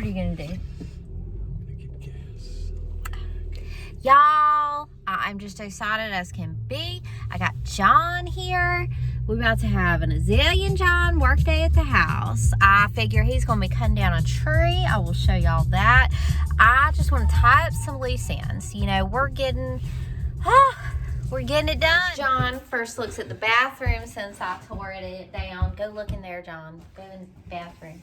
are you gonna do? I'm gonna get gas. Y'all, I'm just excited as can be. I got John here. We're about to have an Azalea and John work day at the house. I figure he's gonna be cutting down a tree. I will show y'all that. I just want to tie up some loose ends. You know, we're getting it done. John first looks at the bathroom since I tore it down. Go look in there, John. Go in the bathroom.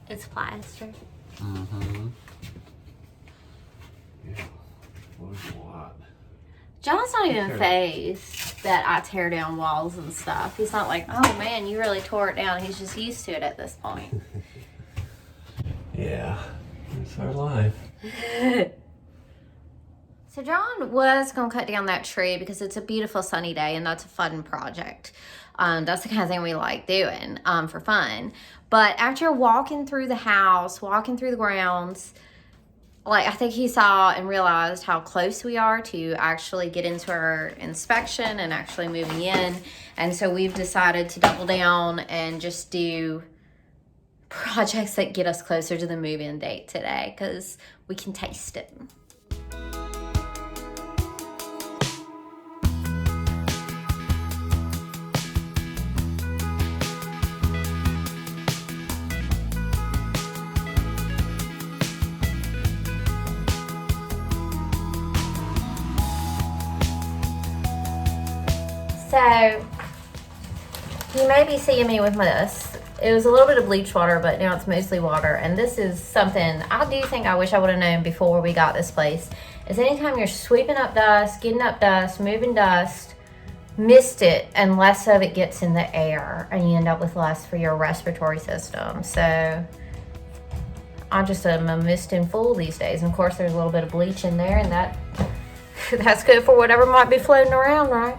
It's plaster. Mm-hmm. Yeah. Well, there's a lot. John's not even fazed that I tear down walls and stuff. He's not like, oh man, you really tore it down. He's just used to it at this point. Yeah. It's our life. So John was going to cut down that tree because it's a beautiful sunny day and that's a fun project. That's the kind of thing we like doing for fun. But after walking through the house, walking through the grounds, like I think he saw and realized how close we are to actually get into our inspection and actually moving in. And so we've decided to double down and just do projects that get us closer to the move-in date today because we can taste it. So, you may be seeing me with this. It was a little bit of bleach water, but now it's mostly water. And this is something I do think I wish I would have known before we got this place. Is anytime you're sweeping up dust, getting up dust, moving dust, mist it, and less of it gets in the air. And you end up with less for your respiratory system. So, I just am a misting fool these days. And of course, there's a little bit of bleach in there. And that's good for whatever might be floating around, right?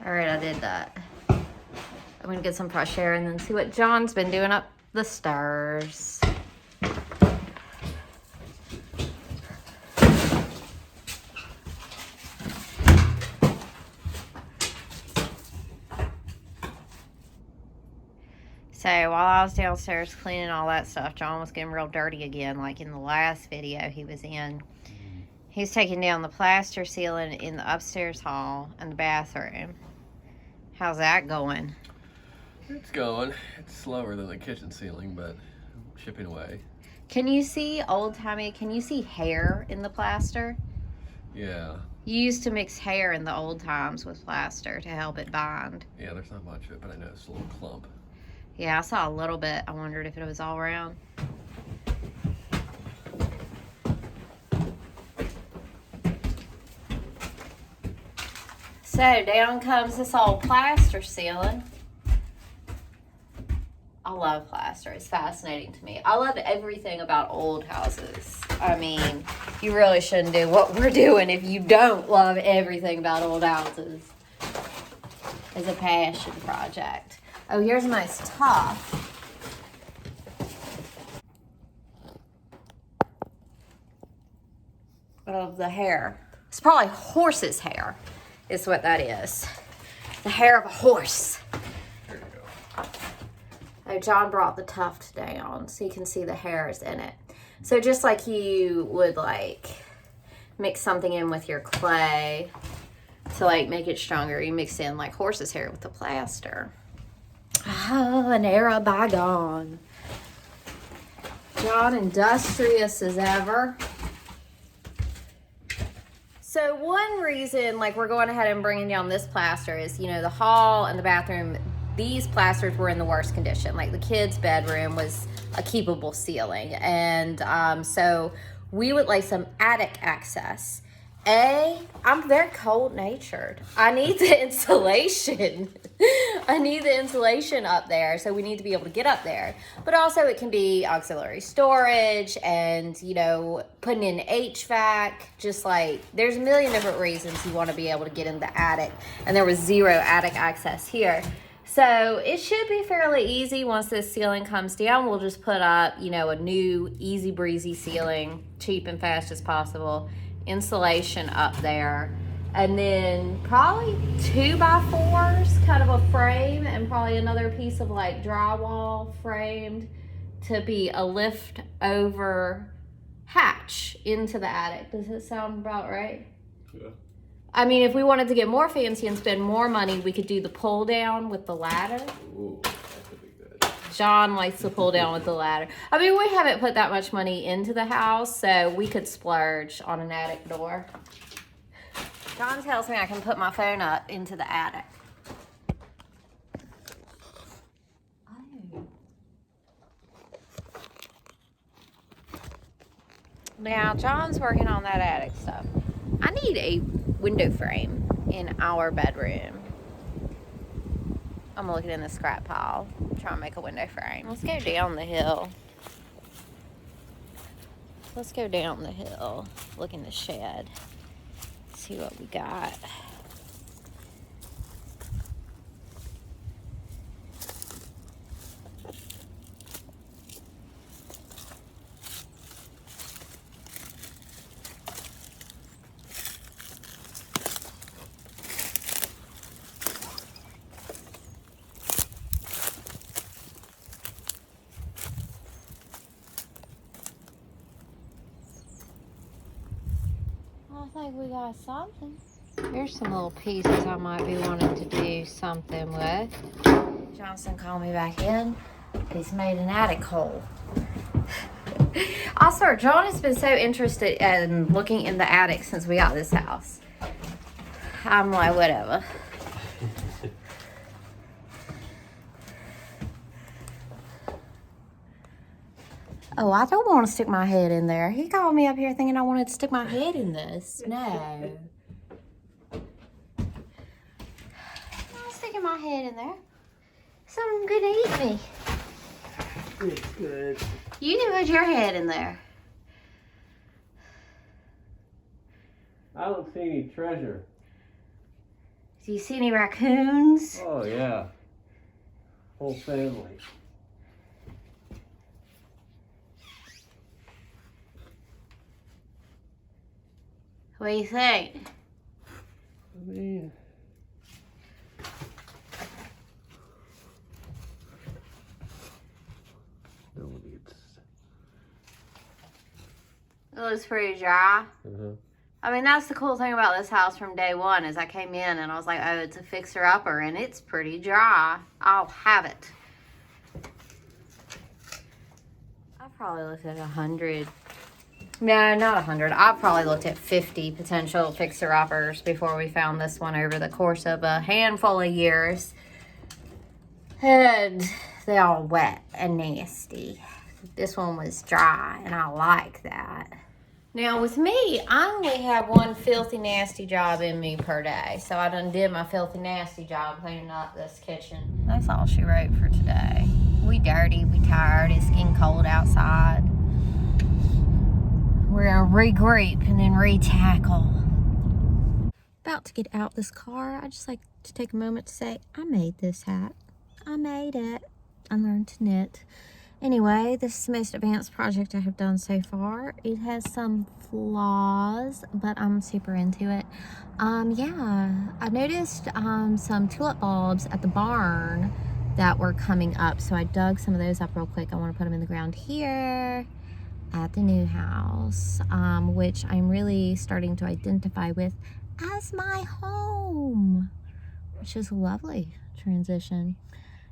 All right, I did that. I'm gonna get some fresh air and then see what John's been doing up the stairs. So while I was downstairs cleaning all that stuff, John was getting real dirty again, like in the last video he was in. He's taking down the plaster ceiling in the upstairs hall and the bathroom. How's that going? It's going. It's slower than the kitchen ceiling, but I'm chipping away. Can you see old-timey, can you see hair in the plaster? Yeah. You used to mix hair in the old times with plaster to help it bind. Yeah, there's not much of it, but I noticed a little clump. Yeah, I saw a little bit. I wondered if it was all around. So down comes this old plaster ceiling. I love plaster. It's fascinating to me. I love everything about old houses. I mean, you really shouldn't do what we're doing if you don't love everything about old houses. It's a passion project. Oh, here's a nice top of the hair. It's probably horse's hair is what that is. The hair of a horse. There you go. Oh, John brought the tuft down so you can see the hairs in it. So just like you would like mix something in with your clay to like make it stronger, you mix in like horse's hair with the plaster. Oh, an era bygone. John industrious as ever. So one reason like we're going ahead and bringing down this plaster is, you know, the hall and the bathroom, these plasters were in the worst condition. Like the kids' bedroom was a keepable ceiling. And so we would like some attic access. I'm very cold natured. I need the insulation. I need the insulation up there. So we need to be able to get up there. But also it can be auxiliary storage and, you know, putting in HVAC. Just like there's a million different reasons you want to be able to get in the attic. And there was zero attic access here. So it should be fairly easy once this ceiling comes down. We'll just put up, you know, a new easy breezy ceiling, cheap and fast as possible. Insulation up there, and then probably 2x4s, kind of a frame, and probably another piece of like drywall framed to be a lift over hatch into the attic. Does it sound about right? Yeah. I mean, if we wanted to get more fancy and spend more money, we could do the pull down with the ladder. Ooh, that could be good. John likes to pull down with the ladder. I mean, we haven't put that much money into the house, so we could splurge on an attic door. John tells me I can put my phone up into the attic. Oh. Now, John's working on that attic stuff. I need a window frame in our bedroom. I'm looking in the scrap pile, trying to make a window frame. Let's go down the hill. Let's go down the hill, look in the shed, see what we got. I think we got something. Here's some little pieces I might be wanting to do something with. Johnson called me back in. He's made an attic hole. I swear, John has been so interested in looking in the attic since we got this house. I'm like, whatever. Oh, I don't want to stick my head in there. He called me up here thinking I wanted to stick my head in this. No. I'm not sticking my head in there. Something gonna eat me. It's good. You can put your head in there. I don't see any treasure. Do you see any raccoons? Oh, yeah. Whole family. What do you think? I mean, no one needs. It looks pretty dry. Uh-huh. I mean, that's the cool thing about this house from day one is I came in and I was like, oh, it's a fixer-upper and it's pretty dry. I'll have it. I probably looked at 100. No, not 100. I've probably looked at 50 potential fixer-uppers before we found this one over the course of a handful of years. And they're all wet and nasty. This one was dry, and I like that. Now, with me, I only have one filthy, nasty job in me per day. So I done did my filthy, nasty job cleaning up this kitchen. That's all she wrote for today. We dirty, we tired, it's getting cold outside. We're gonna regroup and then re-tackle. About to get out this car, I just like to take a moment to say, I made this hat. I made it. I learned to knit. Anyway, this is the most advanced project I have done so far. It has some flaws, but I'm super into it. Yeah, I noticed some tulip bulbs at the barn that were coming up, so I dug some of those up real quick. I want to put them in the ground here at the new house, which I'm really starting to identify with as my home, which is a lovely transition.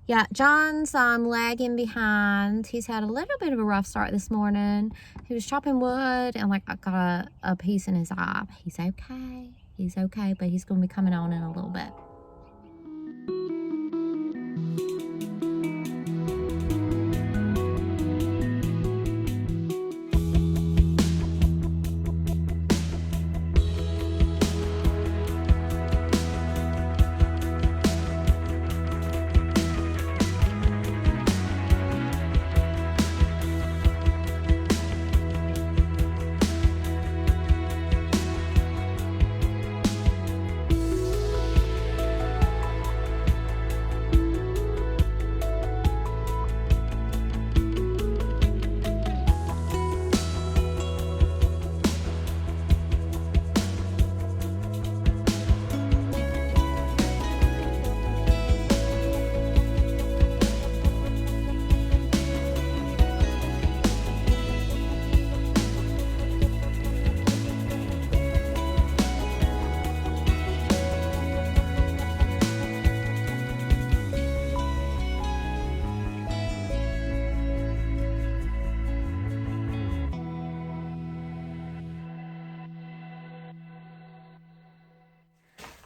Yeah, John's lagging behind. He's had a little bit of a rough start this morning. He was chopping wood and like I got a piece in his eye. He's okay. He's okay, but he's going to be coming on in a little bit.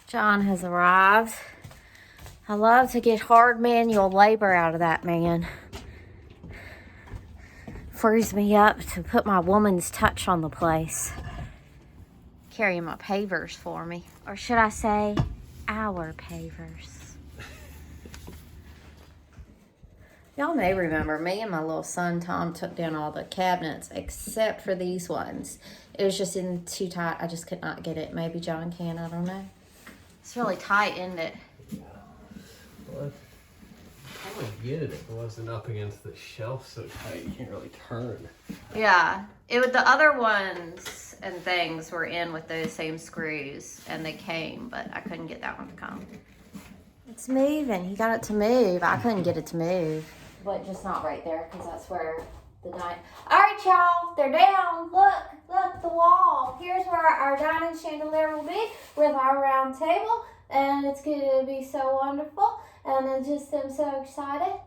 John has arrived. I love to get hard manual labor out of that man. Frees me up to put my woman's touch on the place. Carrying my pavers for me. Or should I say, our pavers. Y'all may remember me and my little son Tom took down all the cabinets except for these ones. It was just in too tight. I just could not get it. Maybe John can, I don't know. It's really tight, isn't it? Yeah. Well, I would get it if it wasn't up against the shelf so tight you can't really turn. Yeah. The other ones and things were in with those same screws and they came, but I couldn't get that one to come. It's moving. He got it to move. I couldn't get it to move. But just not right there because that's where the dining... All right, y'all. They're down. Look, the wall. Here's where our dining chandelier will be with our round table. And it's going to be so wonderful. And I'm so excited.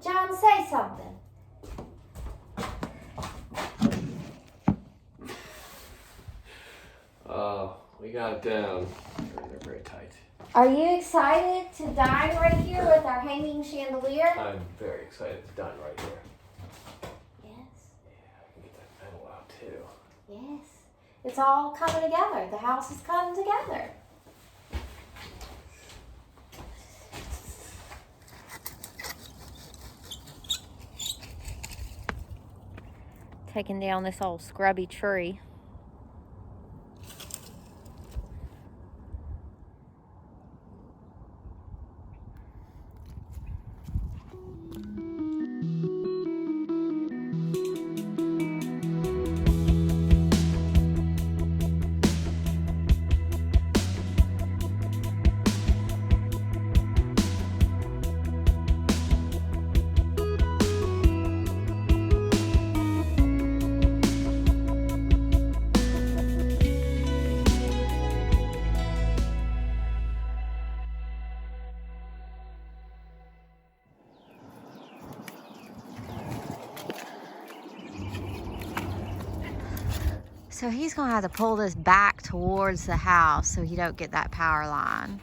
John, say something. We got it down. They're very tight. Are you excited to dine right here with our hanging chandelier? I'm very excited to dine right here. Yes. Yeah, I can get that metal out too. Yes. It's all coming together. The house is coming together. Taking down this old scrubby tree. So he's gonna have to pull this back towards the house so you don't get that power line.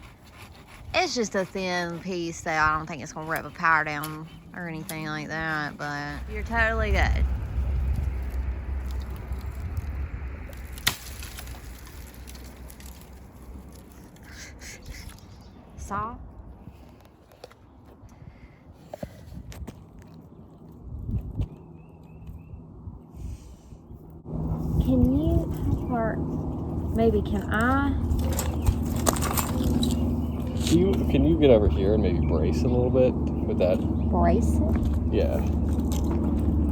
It's just a thin piece that I don't think it's gonna rip the power down or anything like that, but you're totally good. Saw? maybe can I? Can you get over here and maybe brace a little bit with that? Brace it? Yeah.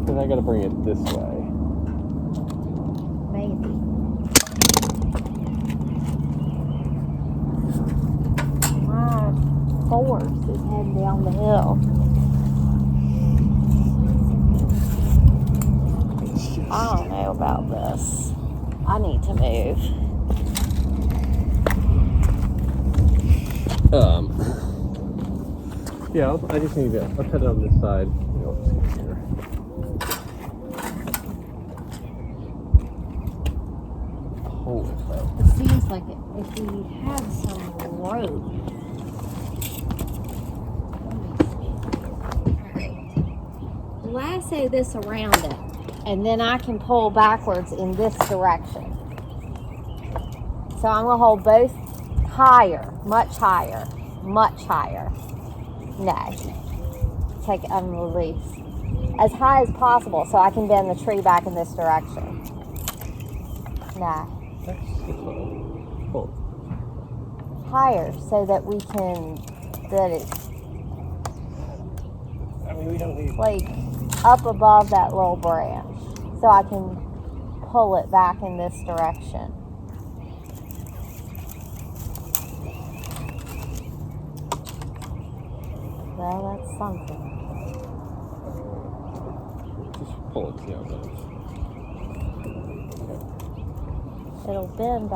Because I gotta bring it this way. Maybe. My force is heading down the hill. I don't know about this. I need to move. Yeah, I just need to. I'll put it on this side. I'll just get here. Holy crap. It seems like if we had some rope. Lasso this around it, and then I can pull backwards in this direction. So I'm gonna hold both higher, much higher, much higher. No, take it and release as high as possible so I can bend the tree back in this direction. No. Pull. Higher so that we can, that it's I mean, we don't need. like up above that little branch so I can pull it back in this direction. Well, that's something. Just pull it, see how it goes. It'll bend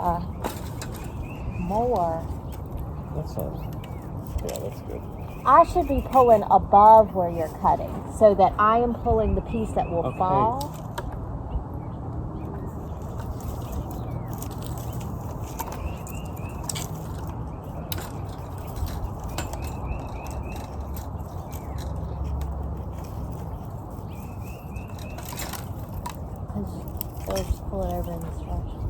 more. That's fine. Yeah, that's good. I should be pulling above where you're cutting so that I am pulling the piece that will fall. Or just pull it over in this direction.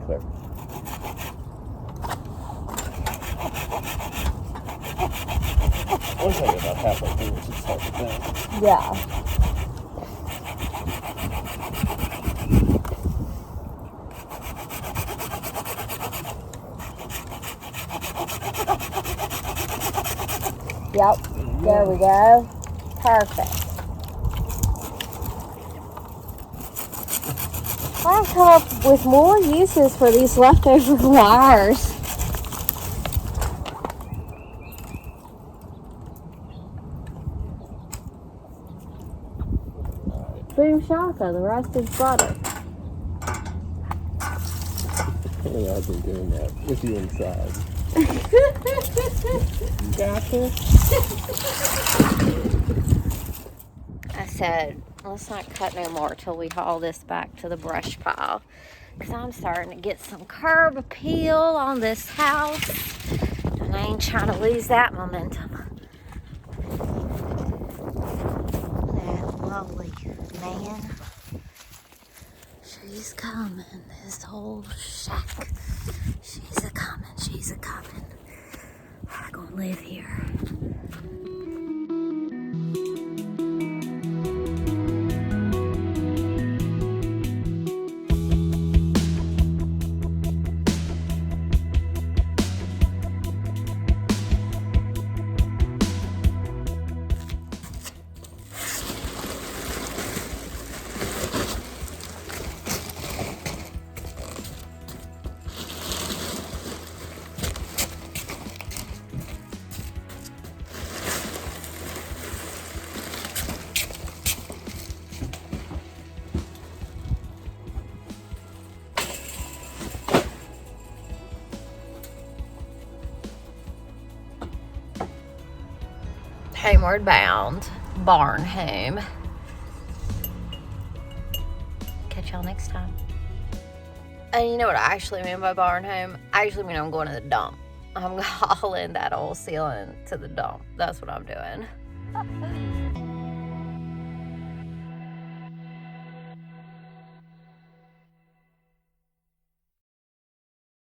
Clear. Once I get about halfway through, we should start with that. Yeah. Yep. There we go. Perfect. I come up with more uses for these leftover wires. Boom shaka, the rest is butter. Apparently I've been doing that with you inside. Gotcha. I said, let's not cut no more till we haul this back to the brush pile. Because I'm starting to get some curb appeal on this house. And I ain't trying to lose that momentum. That lovely man. She's coming, this old shack. She's a-coming, she's a-coming. I'm gonna live here. Homeward bound, barn home. Catch y'all next time. And you know what I actually mean by barn home? I actually mean I'm going to the dump. I'm hauling that old ceiling to the dump. That's what I'm doing.